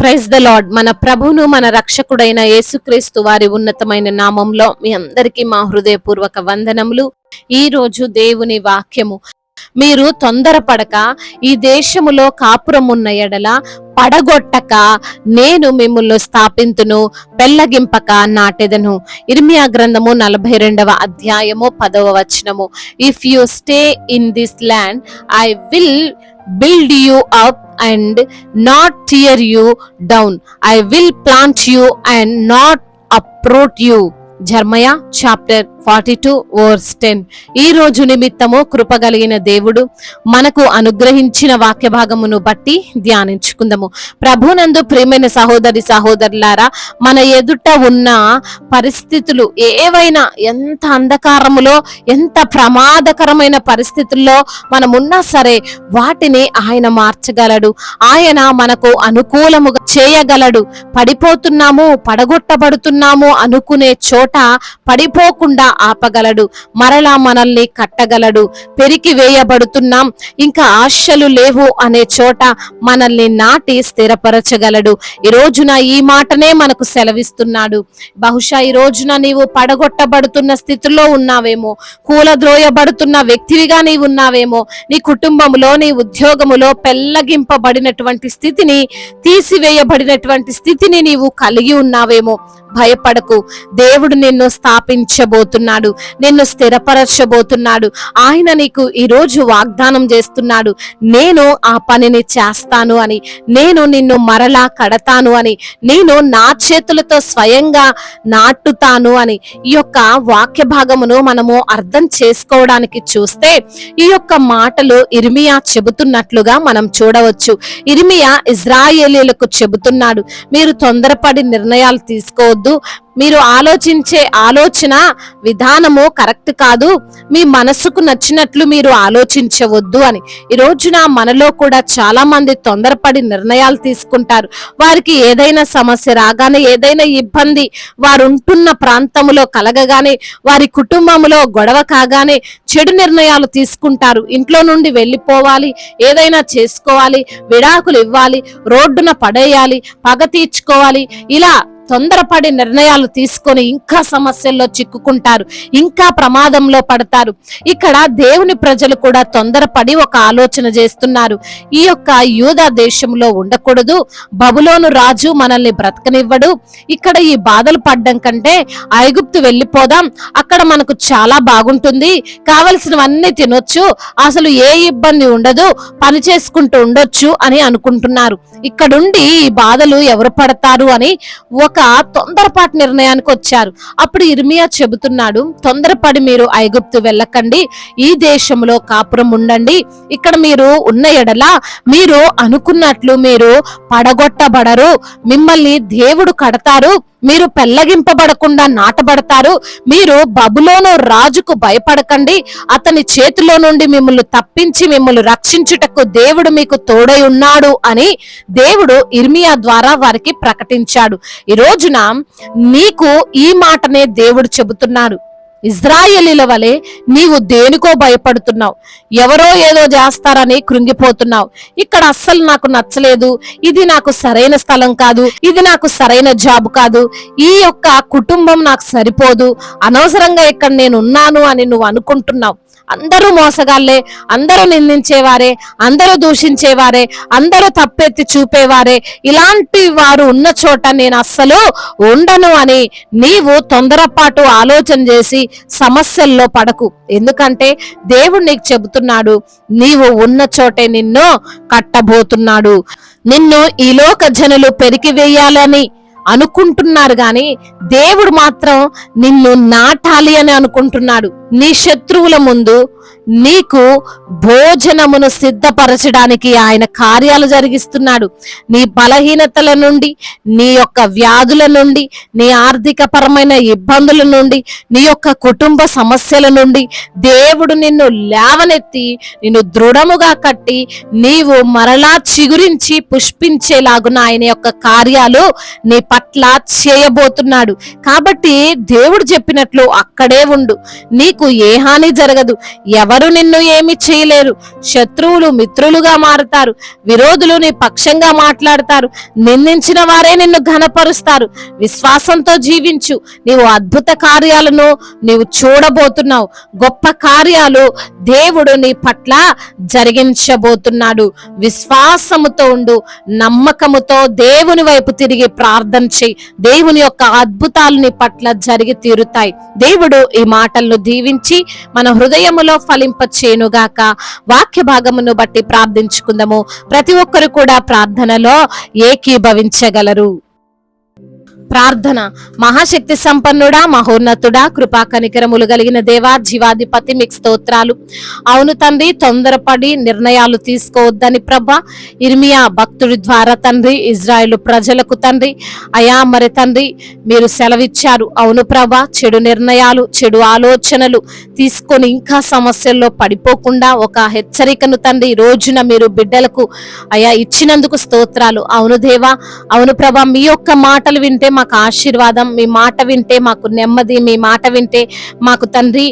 Praise the lord. మన ప్రభువును మన రక్షకుడైన యేసుక్రీస్తు వారి ఉన్నతమైన నామంలో మీ అందరికీ మా హృదయపూర్వక వందనములు. ఈ రోజు దేవుని వాక్యము, మీరు తొందరపడక ఈ దేశములో కాపురమున్న ఎడల పడగొట్టక నేను మిమ్ములను స్థాపింతును, పెళ్లగింపక నాటెదను. ఇర్మియా గ్రంథము 42వ అధ్యాయము 10వ వచనము. If you stay in this land I will build you up and not tear you down. I will plant you and not uproot you. Jeremiah chapter 42 verse 10. ఈ రోజు నిమిత్తము కృపగలిగిన దేవుడు మనకు అనుగ్రహించిన వాక్య భాగమును బట్టి ధ్యానించుకుందాము. ప్రభునందు ప్రియమైన సహోదరి సహోదరులారా, మన ఎదుట ఉన్న పరిస్థితులు ఏవైనా, ఎంత అంధకారములో, ఎంత ప్రమాదకరమైన పరిస్థితుల్లో మనమున్నా సరే వాటిని ఆయన మార్చగలడు. ఆయన మనకు అనుకూలముగా చేయగలడు. పడిపోతున్నాము, పడగొట్టబడుతున్నాము అనుకునే చోట పడిపోకుండా ఆపగలడు. మరలా మనల్ని కట్టగలడు. పెరికి వేయబడుతున్నాం, ఇంకా ఆశలు లేవు అనే చోట మనల్ని నాటి స్థిరపరచగలడు. ఈ రోజున ఈ మాటనే మనకు సెలవిస్తున్నాడు. బహుశా ఈ రోజున నీవు పడగొట్టబడుతున్న స్థితిలో ఉన్నావేమో, కూలద్రోయబడుతున్న వ్యక్తివిగా నీవు ఉన్నావేమో, నీ కుటుంబంలో, నీ ఉద్యోగములో పెళ్లగింపబడినటువంటి స్థితిని, తీసివేయబడినటువంటి స్థితిని నీవు కలిగి ఉన్నావేమో. భయపడకు, దేవుడు నిన్ను స్థాపించబోతున్నాడు, నిన్ను స్థిరపరచబోతున్నాడు. ఆయన నీకు ఈ రోజు వాగ్దానం చేస్తున్నాడు, నేను ఆ పనిని చేస్తాను అని, నేను నిన్ను మరలా కడతాను అని, నేను నా చేతులతో స్వయంగా నాటుతాను అని. ఈ యొక్క వాక్య భాగమును మనము అర్థం చేసుకోవడానికి చూస్తే ఈ యొక్క మాటలు ఇర్మియా చెబుతున్నట్లుగా మనం చూడవచ్చు. ఇర్మియా ఇజ్రాయేలీయులకు చెబుతున్నాడు, మీరు తొందరపడి నిర్ణయాలు తీసుకోవద్దు, మీరు ఆలోచించే ఆలోచన విధానము కరెక్ట్ కాదు, మీ మనసుకు నచ్చినట్లు మీరు ఆలోచించవద్దు అని. ఈ రోజున మనలో కూడా చాలా మంది తొందరపడి నిర్ణయాలు తీసుకుంటారు. వారికి ఏదైనా సమస్య రాగానే, ఏదైనా ఇబ్బంది వారు ఉంటున్న ప్రాంతంలో కలగగానే, వారి కుటుంబంలో గొడవ కాగానే చెడు నిర్ణయాలు తీసుకుంటారు. ఇంట్లో నుండి వెళ్ళిపోవాలి, ఏదైనా చేసుకోవాలి, విడాకులు ఇవ్వాలి, రోడ్డున పడేయాలి, పగ తీర్చుకోవాలి, ఇలా తొందరపడి నిర్ణయాలు తీసుకొని ఇంకా సమస్యల్లో చిక్కుకుంటారు, ఇంకా ప్రమాదంలో పడతారు. ఇక్కడ దేవుని ప్రజలు కూడా తొందరపడి ఒక ఆలోచన చేస్తున్నారు. ఈ యొక్క యూదా దేశంలో ఉండకూడదు, బబులోను రాజు మనల్ని బ్రతకనివ్వడు, ఇక్కడ ఈ బాధలు పడ్డం కంటే ఐగుప్తు వెళ్ళిపోదాం, అక్కడ మనకు చాలా బాగుంటుంది, కావలసినవన్నీ తినొచ్చు, అసలు ఏ ఇబ్బంది ఉండదు, పని చేసుకుంటూ ఉండొచ్చు అని అనుకుంటున్నారు. ఇక్కడుండి ఈ బాధలు ఎవరు పడతారు అని ఒక తొందరపాటు నిర్ణయానికి వచ్చారు. అప్పుడు ఇర్మియా చెబుతున్నాడు, తొందరపడి మీరు ఐగుప్తు వెళ్ళకండి, ఈ దేశంలో కాపురం ఉండండి. ఇక్కడ మీరు ఉన్న ఎడల మీరు అనుకున్నట్లు మీరు పడగొట్టబడరు, మిమ్మల్ని దేవుడు కడతారు, మీరు పెళ్లగింపబడకుండా నాటబడతారు. మీరు బబులోను రాజుకు భయపడకండి, అతని చేతిలో నుండి మిమ్మల్ని తప్పించి మిమ్మల్ని రక్షించుటకు దేవుడు మీకు తోడై ఉన్నాడు అని దేవుడు ఇర్మియా ద్వారా వారికి ప్రకటించాడు. ఈ రోజున నీకు ఈ మాటనే దేవుడు చెబుతున్నాడు. ఇజ్రాయేలీల వలె నీవు దేనికో భయపడుతున్నావు, ఎవరో ఏదో చేస్తారని కృంగిపోతున్నావు. ఇక్కడ అస్సలు నాకు నచ్చలేదు, ఇది నాకు సరైన స్థలం కాదు, ఇది నాకు సరైన జాబ్ కాదు, ఈ యొక్క కుటుంబం నాకు సరిపోదు, అనవసరంగా ఇక్కడ నేను ఉన్నాను అని నువ్వు అనుకుంటున్నావు. అందరూ మోసగాళ్లే, అందరూ నిందించేవారే, అందరూ దూషించేవారే, అందరూ తప్పెత్తి చూపేవారే, ఇలాంటి వారు ఉన్న చోట నేను అస్సలు ఉండను అని నీవు తొందరపాటు ఆలోచన చేసి సమస్యల్లో పడకు. ఎందుకంటే దేవుడు నీకు చెబుతున్నాడు, నీవు ఉన్న చోటే నిన్ను కట్టబోతున్నాడు. నిన్ను ఈ లోక జనులు పెరికి వేయాలని అనుకుంటున్నారు గాని దేవుడు మాత్రం నిన్ను నాటాలి అని అనుకుంటున్నాడు. నీ శత్రువుల ముందు నీకు భోజనమును సిద్ధపరచడానికి ఆయన కార్యాలు జరిగిస్తున్నాడు. నీ బలహీనతల నుండి, నీ యొక్క వ్యాధుల నుండి, నీ ఆర్థిక పరమైన ఇబ్బందుల నుండి, నీ యొక్క కుటుంబ సమస్యల నుండి దేవుడు నిన్ను లేవనెత్తి నిన్ను దృఢముగా కట్టి నీవు మరలా చిగురించి పుష్పించేలాగున ఆయన యొక్క కార్యాలు నీ పట్ల చేయబోతున్నాడు. కాబట్టి దేవుడు చెప్పినట్లు అక్కడే ఉండు. నీకు నీకు ఏ హాని జరగదు, ఎవరు నిన్ను ఏమి చేయలేరు. శత్రువులు మిత్రులుగా మారుతారు, విరోధులు నీ పక్షంగా మాట్లాడతారు, నిందించిన వారే నిన్ను ఘనపరుస్తారు. విశ్వాసంతో జీవించు, నీవు అద్భుత కార్యాలను నీవు చూడబోతున్నావు. గొప్ప కార్యాలు దేవుడు నీ పట్ల జరిగించబోతున్నాడు. విశ్వాసముతో ఉండు, నమ్మకముతో దేవుని వైపు తిరిగి ప్రార్థన చేయి. దేవుని యొక్క అద్భుతాలు నీ పట్ల జరిగి తీరుతాయి. దేవుడు ఈ మాటలను దీవించి మన హృదయములో ఫలింపచేయునుగాక. వాక్య భాగమును బట్టి ప్రార్థించుకుందాము. ప్రతి ఒక్కరు కూడా ప్రార్థనలో ఏకీభవించగలరు. ప్రార్థన. మహాశక్తి సంపన్నుడా, మహోన్నతుడా, కృపా కనికరములు కలిగిన దేవా, జీవాధిపతి, మీకు స్తోత్రాలు. అవును తండ్రి, తొందరపడి నిర్ణయాలు తీసుకోవద్దని ప్రభా ఇర్మియా భక్తుడి ద్వారా తండ్రి ఇజ్రాయేలు ప్రజలకు తండ్రి అయా మరి తండ్రి మీరు సెలవిచ్చారు. అవును ప్రభా, చెడు నిర్ణయాలు, చెడు ఆలోచనలు తీసుకొని ఇంకా సమస్యల్లో పడిపోకుండా ఒక హెచ్చరికను తండ్రి ఈ రోజున మీరు బిడ్డలకు అయా ఇచ్చినందుకు స్తోత్రాలు. అవును దేవా, అవును ప్రభా, మీ యొక్క మాటలు వింటే మాకు ఆశీర్వాదం, మీ మాట వింటే మాకు నెమ్మది, మీ మాట వింటే మాకు తండ్రి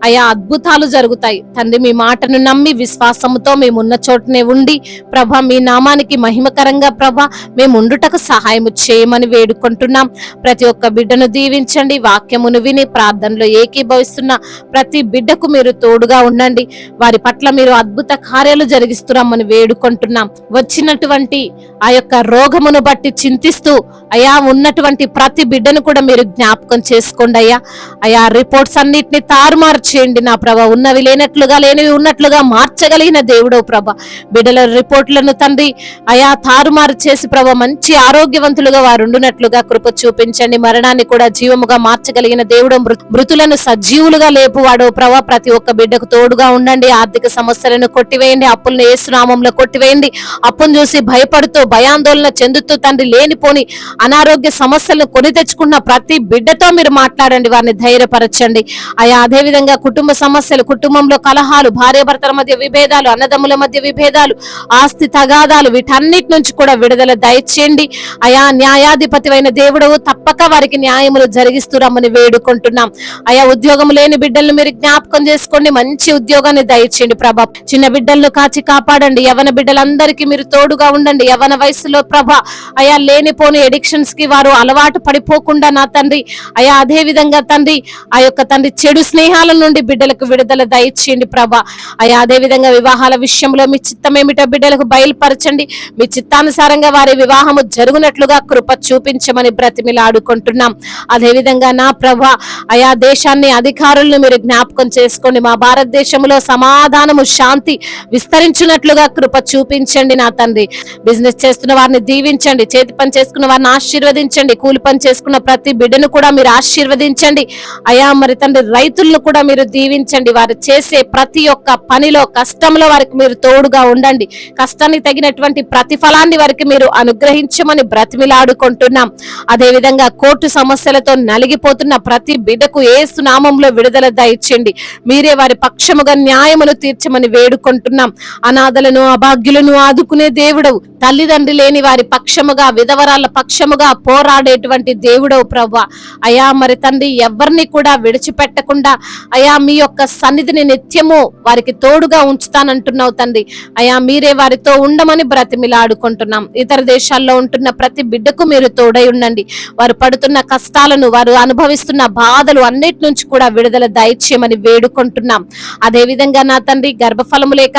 అయా అద్భుతాలు జరుగుతాయి. తండ్రి మీ మాటను నమ్మి విశ్వాసముతో మేము ఉన్న చోటనే ఉండి ప్రభా మీ నామానికి మహిమకరంగా ప్రభా మేము ఉండుటకు సహాయం చేయమని వేడుకుంటున్నాం. ప్రతి ఒక్క బిడ్డను దీవించండి. వాక్యమును విని ప్రార్థనలో ఏకీభవిస్తున్న ప్రతి బిడ్డకు మీరు తోడుగా ఉండండి. వారి పట్ల మీరు అద్భుత కార్యాలు జరిగిస్తున్నామని వేడుకుంటున్నాం. వచ్చినటువంటి ఆ యొక్క రోగమును బట్టి చింతిస్తూ అయా ఉన్నటువంటి ప్రతి బిడ్డను కూడా మీరు జ్ఞాపకం చేసుకోండి అయ్యా. అయా రిపోర్ట్స్ అన్నిటిని తారుమారు చేయండి నా ప్రభ. ఉన్నవి లేనట్లుగా, లేనివి ఉన్నట్లుగా మార్చగలిగిన దేవుడో ప్రభ. బిడ్డల రిపోర్ట్లను తండ్రి అయా తారుమారు చేసి ప్రభ మంచి ఆరోగ్యవంతులుగా వారు ఉండునట్లుగా కృప చూపించండి. మరణాన్ని కూడా జీవముగా మార్చగలిగిన దేవుడు, మృతులను సజీవులుగా లేపువాడో ప్రభ. ప్రతి ఒక్క బిడ్డకు తోడుగా ఉండండి. ఆర్థిక సమస్యలను కొట్టివేయండి, అప్పులను యేసు నామములో కొట్టివేయండి. అప్పును చూసి భయపడుతూ భయాందోళన చెందుతూ తండ్రి లేనిపోని అనారోగ్య సమస్యలను కొని తెచ్చుకున్న ప్రతి బిడ్డతో మీరు మాట్లాడండి, వారిని ధైర్యపరచండి అయా. అదే విధంగా కుటుంబ సమస్యలు, కుటుంబంలో కలహాలు, భార్యాభర్తల మధ్య విభేదాలు, అన్నదమ్ముల మధ్య విభేదాలు, ఆస్తి తగాదాలు, వీటన్నిటి నుంచి కూడా విడుదల దయచేయండి అయా. న్యాయాధిపతి అయిన దేవుడు తప్పక వారికి న్యాయములు జరిగిస్తురమ్మని వేడుకుంటున్నాం అయా. ఉద్యోగం లేని బిడ్డలను మీరు జ్ఞాపకం చేసుకోండి, మంచి ఉద్యోగాన్ని దయచేయండి ప్రభా. చిన్న బిడ్డలను కాచి కాపాడండి. యవన బిడ్డలందరికీ మీరు తోడుగా ఉండండి. యవన వయసులో ప్రభా అయా లేనిపోని ఎడిక్షన్స్ కి వారు అలవాటు పడిపోకుండా నా తండ్రి అయా. అదే విధంగా తండ్రి ఆ యొక్క తండ్రి చెడు స్నేహాల నుండి బిడ్డలకు విడుదల దయచేయండి ప్రభా అయా. అదే విధంగా వివాహాల విషయంలో మీ చిత్తం ఏమిటో బిడ్డలకు బయలుపరచండి. మీ చిత్తానుసారంగా వారి వివాహము జరుగునట్లుగా కృప చూపించమని బ్రతిమిలాడుకుంటున్నాం. అదే విధంగా నా ప్రభా అయా దేశాన్ని, అధికారులను మీరు జ్ఞాపకం చేసుకోండి. మా భారతదేశంలో సమాధానము, శాంతి విస్తరించినట్లుగా కృప చూపించండి నా తండ్రి. బిజినెస్ చేస్తున్న వారిని దీవించండి, చేతి పని చేసుకున్న వారిని ఆశీర్వదించండి, కూలి పని చేసుకున్న ప్రతి బిడ్డను కూడా మీరు ఆశీర్వదించండి అయా. మరి తండ్రి రైతులను కూడా మీరు దీవించండి. వారు చేసే ప్రతి ఒక్క పనిలో, కష్టంలో వారికి మీరు తోడుగా ఉండండి. కష్టానికి తగినటువంటి ప్రతిఫలాన్ని వారికి మీరు అనుగ్రహించమని బ్రతిమిలాడుకుంటున్నాం. అదే విధంగా కోర్టు సమస్యలతో నలిగిపోతున్న ప్రతి బిడ్డకు యేసు నామములో విడుదల దయచేయండి. మీరే వారి పక్షముగా న్యాయమును తీర్చమని వేడుకుంటున్నాం. అనాథలను, అభాగ్యులను ఆదుకునే దేవుడవు, తల్లిదండ్రి లేని వారి పక్షముగా, విధవరాల పక్షముగా పోరాడేటువంటి దేవుడవు ప్రభా అయా. మరి తండ్రి ఎవరిని కూడా విడిచిపెట్టకుండా అయా మీ యొక్క సన్నిధిని నిత్యము వారికి తోడుగా ఉంచుతానంటున్నావు తండ్రి అయా. మీరే వారితో ఉండమని బ్రతిమిలాడుకుంటున్నాం. ఇతర దేశాల్లో ఉంటున్న ప్రతి బిడ్డకు మీరు తోడై ఉండండి. వారు పడుతున్న కష్టాలను, వారు అనుభవిస్తున్న బాధలు అన్నిటి నుంచి కూడా విడుదల దయచేయమని వేడుకుంటున్నాం. అదే విధంగా నా తండ్రి గర్భఫలము లేక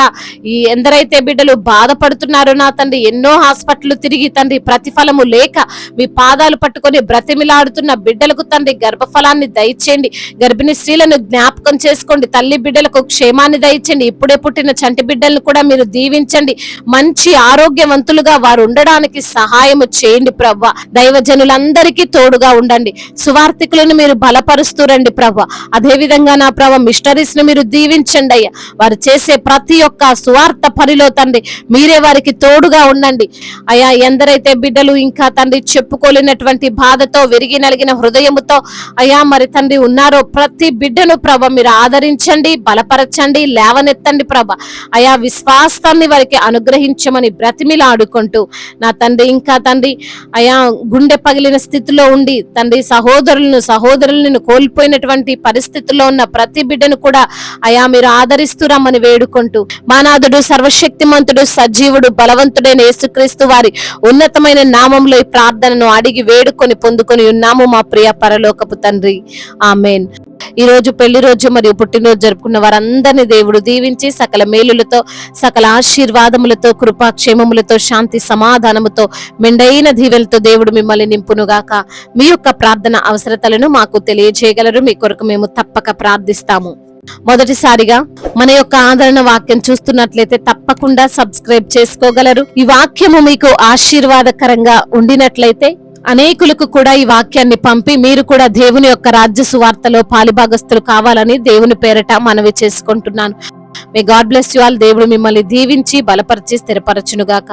ఈ ఎందరైతే బిడ్డలు బాధపడుతున్నారో నా తండ్రి, ఎన్నో హాస్పిటల్ తిరిగి తండ్రి ప్రతిఫలము లేక మీ పాదాలు పట్టుకొని బ్రతిమిలాడుతున్న బిడ్డలకు తండ్రి గర్భఫలాన్ని దయచేయండి. గర్భిణీ స్త్రీలను జ్ఞాపకం చేసుకోండి. తల్లి బిడ్డలకు క్షేమాన్ని దయచేయండి. ఇప్పుడే పుట్టిన చంటి బిడ్డలను కూడా మీరు దీవించండి. మంచి ఆరోగ్యవంతులుగా వారు ఉండడానికి సహాయం చేయండి ప్రభా. దైవజనులందరికీ తోడుగా ఉండండి. సువార్థికులను మీరు బలపరుస్తూరండి ప్రభా. అదే విధంగా నా ప్రభా మిషనరీస్ ను మీరు దీవించండి అయ్యా. వారు చేసే ప్రతి ఒక్క సువార్త పనిలో తండ్రి మీరే వారికి తోడుగా ఉండండి అయ్యా. ఎందరైతే బిడ్డలు ఇంకా తండ్రి చెప్పుకోలేనటువంటి ఎలాంటి బాధతో విరిగి నలిగిన హృదయముతో అయ్యా మరి తండ్రి ఉన్నారో ప్రతి బిడ్డను ప్రభ మీరు ఆదరించండి, బలపరచండి, లేవనెత్తండి ప్రభ. అయా విశ్వాసాన్ని వారికి అనుగ్రహించమని బ్రతిమిలాడుకుంటూ నా తండ్రి ఇంకా తండ్రి అయా గుండె పగిలిన స్థితిలో ఉండి తండ్రి సహోదరులను కోల్పోయినటువంటి పరిస్థితుల్లో ఉన్న ప్రతి బిడ్డను కూడా అయా మీరు ఆదరిస్తురమ్మని వేడుకుంటూ మానాథుడు సర్వశక్తిమంతుడు సజీవుడు బలవంతుడైన యేసుక్రీస్తు వారి ఉన్నతమైన నామంలో ఈ ప్రార్థనను అడిగి వేడుకొని పొందుకొని ఉన్నాము మా ప్రియ పరలోకపు తండ్రి, ఆమేన్. ఈ రోజు పెళ్లి రోజు మరియు పుట్టినరోజు జరుపుకున్న వారందరినీ దేవుడు దీవించి సకల మేలులతో సకల ఆశీర్వాదములతో కృపాక్షేమములతో శాంతి సమాధానముతో మెండైన దీవెలతో దేవుడు మిమ్మల్ని నింపునుగాక. మీ యొక్క ప్రార్థన అవసరతలను మాకు తెలియజేయగలరు. మీ కొరకు మేము తప్పక ప్రార్థిస్తాము. మొదటిసారిగా మన యొక్క ఆదరణ వాక్యం చూస్తున్నట్లయితే తప్పకుండా సబ్స్క్రైబ్ చేసుకోగలరు. ఈ వాక్యము మీకు ఆశీర్వాదకరంగా ఉండినట్లయితే అనేకులకు కూడా ఈ వాక్యాన్ని పంపి మీరు కూడా దేవుని యొక్క రాజ్య సువార్తలో పాలిభాగస్తులు కావాలని దేవుని పేరట మనవి చేసుకుంటున్నాను. May God bless you all. దేవుడు మిమ్మల్ని దీవించి బలపరిచి స్థిరపరచునుగాక.